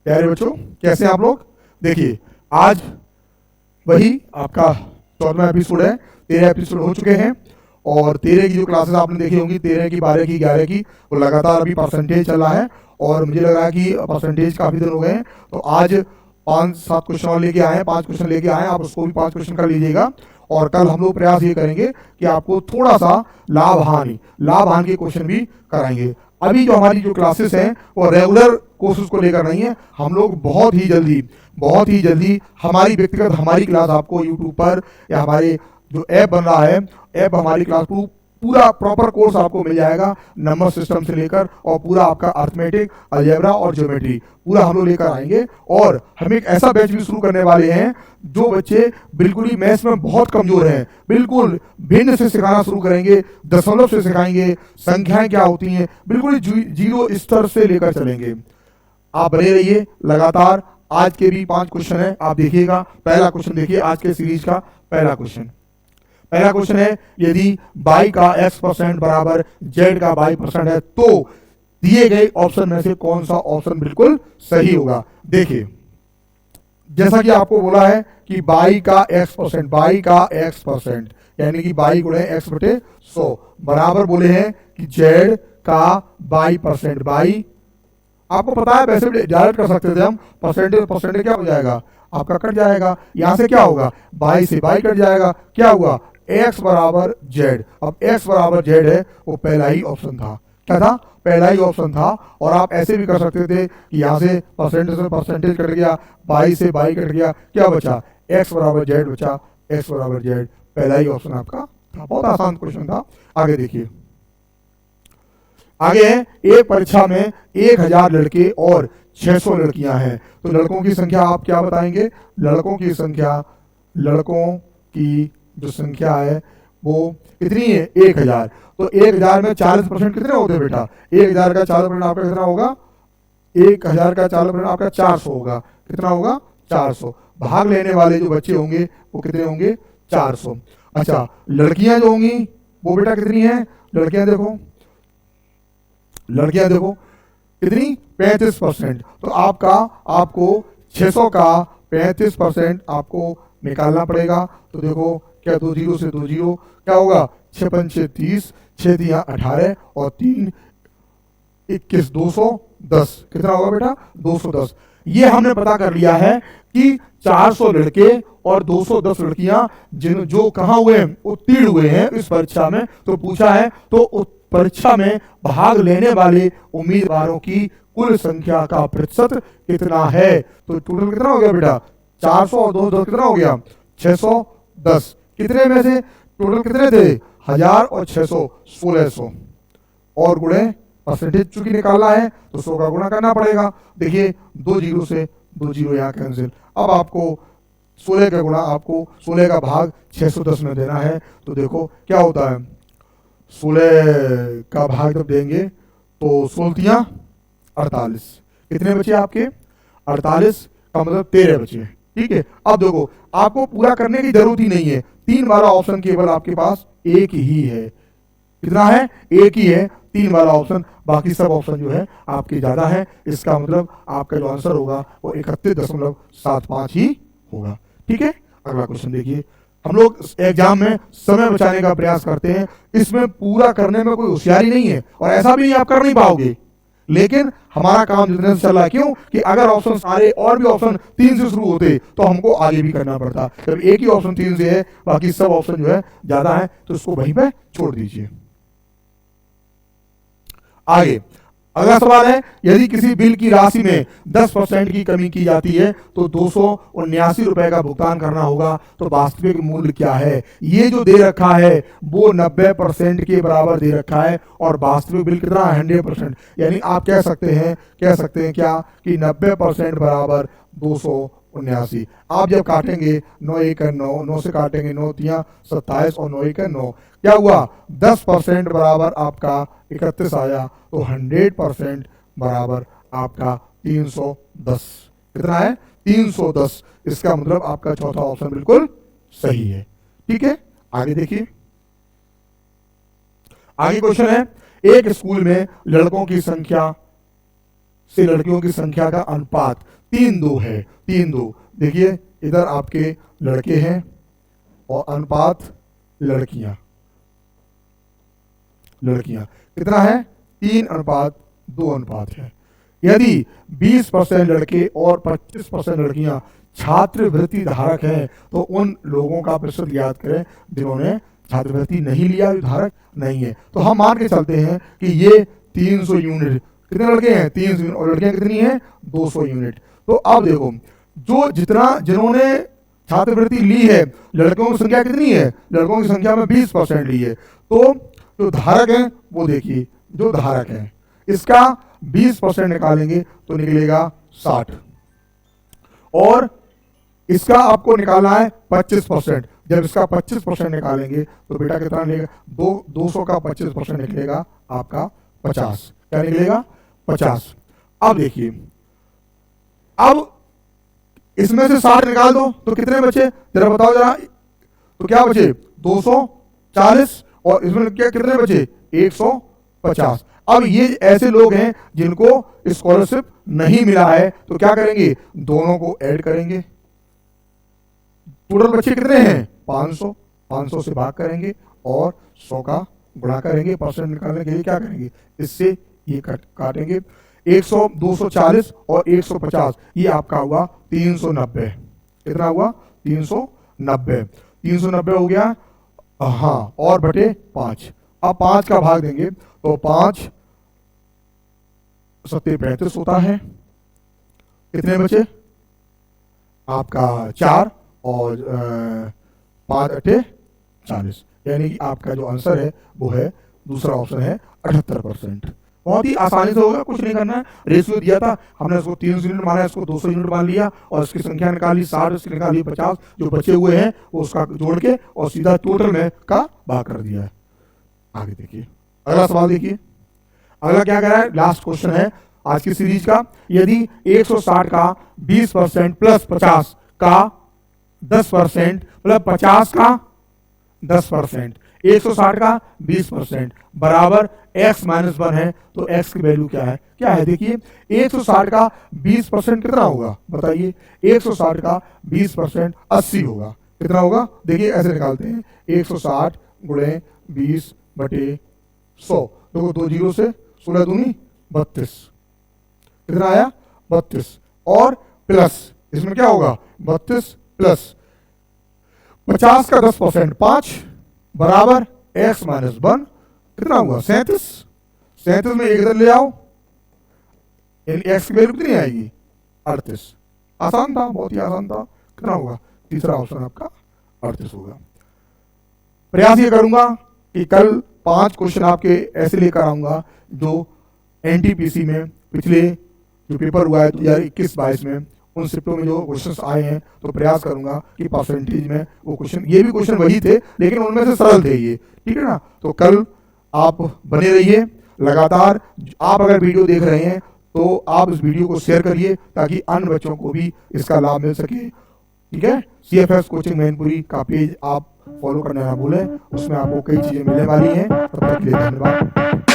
प्यारे बच्चों, कैसे हैं आप लोग? देखिए, आज वही आपका 14वां एपिसोड है। 13 एपिसोड हो चुके हैं और 13 की जो क्लासेस आपने देखी होंगी, 13 की, 12 की, 11 की, वो लगातार अभी परसेंटेज चल रहा है और मुझे लग रहा है कि परसेंटेज काफ़ी दिन हो गए हैं। तो आज 5-7 क्वेश्चन और लेके आए हैं, 5 क्वेश्चन लेके आए हैं, आप उसको भी 5 क्वेश्चन कर लीजिएगा। और कल हम लोग प्रयास ये करेंगे कि आपको थोड़ा सा लाभ हानि के क्वेश्चन भी कराएंगे। अभी जो हमारी जो क्लासेस हैं वो रेगुलर कोर्सेज को लेकर नहीं है। हम लोग बहुत ही जल्दी हमारी व्यक्तिगत हमारी क्लास आपको यूट्यूब पर या हमारे जो ऐप बन रहा है, ऐप हमारी क्लास को पूरा प्रॉपर कोर्स आपको मिल जाएगा, नंबर सिस्टम से लेकर और पूरा आपका अर्थमेटिक, अलजेब्रा और ज्योमेट्री पूरा हम लोग लेकर आएंगे। और हम एक ऐसा बैच भी शुरू करने वाले हैं जो बच्चे बिल्कुल ही मैथ्स में बहुत कमजोर हैं, बिल्कुल भिन्न से सिखाना शुरू करेंगे, दशमलव से सिखाएंगे, संख्याएं क्या होती हैं, बिल्कुल जीरो स्तर से लेकर चलेंगे। आप बने रहिए लगातार। आज के भी 5 क्वेश्चन है, आप देखिएगा। पहला क्वेश्चन देखिए, आज के सीरीज का पहला क्वेश्चन है, यदि y का x% बराबर z का y% है तो दिए गए ऑप्शन में से कौन सा ऑप्शन बिल्कुल सही होगा। देखिए, जैसा कि आपको बोला है कि y का x% यानी कि y गुणे x बटे 100 बराबर बोले हैं कि z का y%। y आपको पता है, वैसे भी डायरेक्ट कर सकते थे हम, परसेंटेज क्या हो जाएगा, आपका कट जाएगा। यहां से क्या होगा, y से y कट जाएगा, क्या हुआ, x बराबर z। अब x बराबर z है, वो पहला ही ऑप्शन था। क्या था, पहला ही ऑप्शन था। और आप ऐसे भी कर सकते थे कि यहाँ से परसेंटेज कट गया, y से y कट गया, क्या बचा, x बराबर z बचा, x बराबर z, पहला ही ऑप्शन आपका था। बहुत आसान क्वेश्चन था। आगे देखिए, आगे है, एक परीक्षा में 1000 लड़के और 600 लड़कियां हैं, तो लड़कों की संख्या आप क्या बताएंगे, लड़कों की जो संख्या है वो कितनी है, 1000। तो 1000 में 40% कितने होते हैं बेटा, 1000 का 40% आपका कितना होगा, 1000 का 40% आपका 400 होगा। कितना होगा, 400। भाग लेने वाले जो बच्चे होंगे वो कितने होंगे, 400। अच्छा, लड़कियां जो होंगी वो बेटा कितनी है, लड़कियां देखो कितनी, 35%। तो आपको 600 का 35% आपको निकालना पड़ेगा। तो देखो, क्या 2 जीरो से 2 जीरो, क्या होगा, 6 पंचे 30, 6 दिया 18 और 3 21, 210। कितना होगा बेटा, 210। ये हमने पता कर लिया है कि 400 लड़के और 210 लड़कियां जो कहाँ हुए हैं, उत्तीर्ण हुए हैं इस परीक्षा में। तो पूछा है, तो परीक्षा में भाग लेने वाले उम्मीदवारों की कुल संख्या का प्रतिशत कितना है। तो टोटल कितना हो गया बेटा, 400 और 210 कितना हो गया, 610। कितने में से टोटल कितने थे, 1000 और 600, 1600। और गुणे परसेंटेज चूंकि निकालना है तो 100 का गुणा करना पड़ेगा। देखिए, 2 जीरो से 2 जीरो यहाँ कैंसिल। अब आपको 16 का गुणा, आपको 16 का भाग 610 में देना है। तो देखो क्या होता है, 16 का भाग जब देंगे तो 16 48, कितने बचे आपके, 48 का मतलब 13 बचे। ठीक है, अब देखो, आपको पूरा करने की जरूरत ही नहीं है, 3 वाला ऑप्शन केवल आपके पास एक ही है। कितना है, एक ही है, 3 वाला ऑप्शन, बाकी सब ऑप्शन जो है आपके ज्यादा है। इसका मतलब आपका जो आंसर होगा वो 31.75 ही होगा। ठीक है, अगला क्वेश्चन देखिए। हम लोग एग्जाम में समय बचाने का प्रयास करते हैं, इसमें पूरा करने में कोई होशियारी नहीं है और ऐसा भी नहीं आप कर नहीं पाओगे, लेकिन हमारा काम जितने से चल रहा है, क्यों कि अगर ऑप्शन सारे और भी ऑप्शन 3 से शुरू होते तो हमको आगे भी करना पड़ता। जब एक ही ऑप्शन 3 से है, बाकी सब ऑप्शन जो है ज्यादा है, तो इसको वहीं पे छोड़ दीजिए। आगे अगला सवाल है, यदि किसी बिल की राशि में 10% की कमी की जाती है तो 279 रुपए का भुगतान करना होगा, तो वास्तविक मूल्य क्या है। ये जो दे रखा है वो 90% के बराबर दे रखा है और वास्तविक बिल कितना है, 100%। यानी आप कह सकते हैं क्या कि 90% बराबर 279। आप जब काटेंगे 9 1 9, 9 से काटेंगे 9 3 27 और 9 1 9, क्या हुआ, 10% बराबर आपका 31 आया, तो 100% बराबर आपका 310। कितना है, 310। इसका मतलब आपका चौथा ऑप्शन बिल्कुल सही है। ठीक है, आगे देखिए। आगे क्वेश्चन है, एक स्कूल में लड़कों की संख्या से लड़कियों की संख्या का अनुपात 3:2 है। 3:2 देखिए, इधर आपके लड़के हैं और अनुपात लड़कियां कितना है? 3:2 है। यदि 20% लड़के और 25% लड़कियां छात्रवृत्ति धारक हैं तो उन लोगों का प्रतिशत याद करें जिन्होंने छात्रवृत्ति नहीं लिया, जो धारक नहीं है। तो हम मान के चलते हैं कि ये 300 यूनिट, कितने लड़के हैं? 300 यूनिट, और लड़कियां कितनी हैं? 200 यूनिट। तो अब देखो, जिन्होंने छात्रवृत्ति ली है, लड़कों की संख्या कितनी है? लड़कों की संख्या में 20% ली है। तो जो धारक है वो देखिए, जो धारक है इसका 20% निकालेंगे तो निकलेगा 60, और इसका आपको निकालना है 25%। जब इसका 25% निकालेंगे तो बेटा कितना निकलेगा? 200 का 25% निकलेगा आपका 50। क्या निकलेगा? 50। अब देखिए, अब इसमें से 60 निकाल दो तो कितने बचे? जरा बताओ जरा, तो क्या बचे? 240, और इसमें क्या कितने बचे? 150। अब ये ऐसे लोग हैं जिनको स्कॉलरशिप नहीं मिला है, तो क्या करेंगे? दोनों को ऐड करेंगे। टोटल बच्चे कितने हैं? 500। 500 से भाग करेंगे और 100 का गुणा करेंगे। परसेंट निकालने के लिए क्या करेंगे? इससे ये काटेंगे। 100, 240 और 150, ये आपका हुआ 390। कितना हुआ? 390। 390 हो गया, हाँ, और बटे 5। अब 5 का भाग देंगे तो 5 7 35 होता है। कितने बचे? आपका 4, और 5 8 40, यानी कि आपका जो आंसर है वो है दूसरा ऑप्शन है 78%। बहुत ही आसानी से होगा, कुछ नहीं करना है। रेशियो दिया था, हमने इसको 300 यूनिट माना, इसको 200 यूनिट मान लिया, और इसकी संख्या निकाली 60, इसकी निकाली 50, जो बचे हुए हैं वो उसका जोड़ के और सीधा टोटल में का भाग कर दिया है। आगे देखिए, अगला सवाल देखिए। अगला क्या कह रहा है? लास्ट क्वेश्चन है आज की सीरीज का। यदि 160 का 20% प्लस 50 का 10% प्लस 50 का 10%, 160 का 20% बराबर x माइनस 1 है, तो x की वैल्यू क्या है? क्या है? देखिए, 160 का 20% कितना होगा? बताइए। 160 का 20% 80 होगा। कितना होगा? देखिए, ऐसे निकालते हैं, 160 गुणे 20 बटे 100। देखो, 2 जीरो से 16 दूनी 32। कितना आया? 32, और प्लस इसमें क्या होगा? 32 प्लस 50 का 10% 5 बराबर x माइनस 1। कितना हुआ? 37। 37 में एक इधर ले आओ, x की वैल्यू कितनी आएगी? 38। आसान था, बहुत ही आसान था। कितना होगा? तीसरा ऑप्शन आपका 38 होगा। प्रयास ये करूंगा कि कल 5 क्वेश्चन आपके ऐसे लेकर आऊंगा जो एनटीपीसी में पिछले जो पेपर हुआ है 2021-22 में, उन शिफ्टों में जो क्वेश्चंस आए हैं, तो प्रयास करूंगा कि परसेंटेज में वो क्वेश्चन, ये भी क्वेश्चन वही थे लेकिन उनमें से सरल थे ये, ठीक है ना। तो कल आप बने रहिए लगातार। आप अगर वीडियो देख रहे हैं तो आप इस वीडियो को शेयर करिए ताकि अन्य बच्चों को भी इसका लाभ मिल सके, ठीक है। CFS कोचिंग मैनपुरी का पेज आप फॉलो करना ना भूलें, उसमें आपको कई चीजें मिलने वाली हैं। तब तक के लिए धन्यवाद।